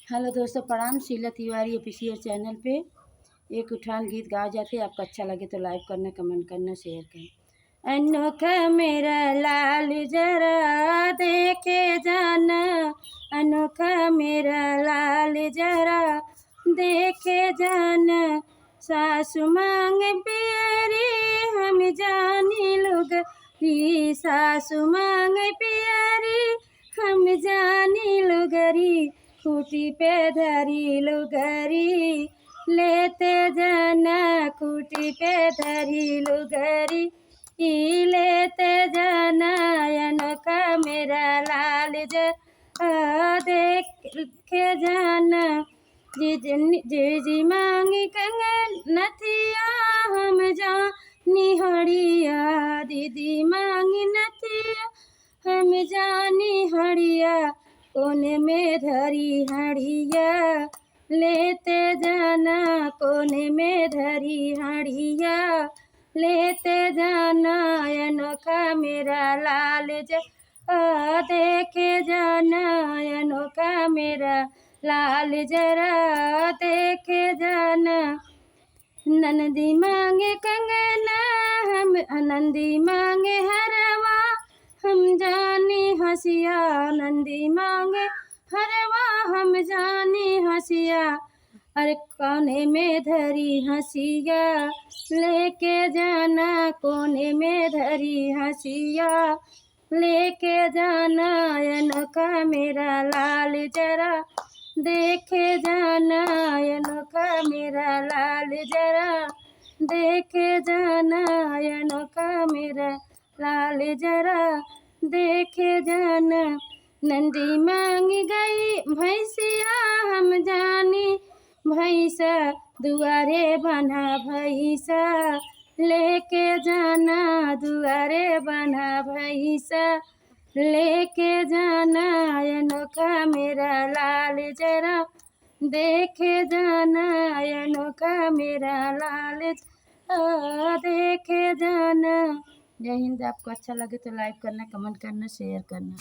Hello दोस्तों, प्रणाम। Sheila Tiwari official channel पे एक उठान गीत गाए जाते हैं। आपको अच्छा लगे तो लाइक करना, कमेंट करना, शेयर करना। अनोखा मेरा लाल जरा देखे जाना, अनोखा मेरा लाल जरा देखे जाना। सासु मांग पियरी हम जानी लोग, सासु मांग पियरी हम जानी लोगरी। खूटी पे धरी लुगरी लेते जाना, खूटी पे धरी लुगरी ई लेते जाना। अनोखा मेरा लाल देखे जाना। जी मांगी कंगन नथिया हम जानी हड़िया, दीदी मांगी नथिया हम जानी हड़िया। कोने में धरी हड़िया लेते जाना, कोने में धरी हड़िया लेते जाना। अनोखा मेरा लाल देखे जाना, अनोखा मेरा लाल जरा देखे जाना। नंदी मांगे कंगना हम, नंदी मांगे हरवा हम जानी हसिया, नंदी मांगे हरवा हम जानी हसिया। अरे कोने में धरी हसिया लेके जाना, कोने में धरी हसिया लेके जाना। अनोखा मेरा लाल जरा देखे जाना, अनोखा मेरा लाल जरा देखे जाना। अनोखा मेरा लाल जरा देखे जाना। नंदी मांग गई भैंसिया हम जानी भैंसा, दुआरे बना भैंसा लेके जाना, दुआरे बना भैंसा लेके जाना। अनोखा मेरा लाल जरा देखे जाना, अनोखा मेरा लाल देखे जाना। जय हिंद। आपको अच्छा लगे तो लाइक करना, कमेंट करना, शेयर करना।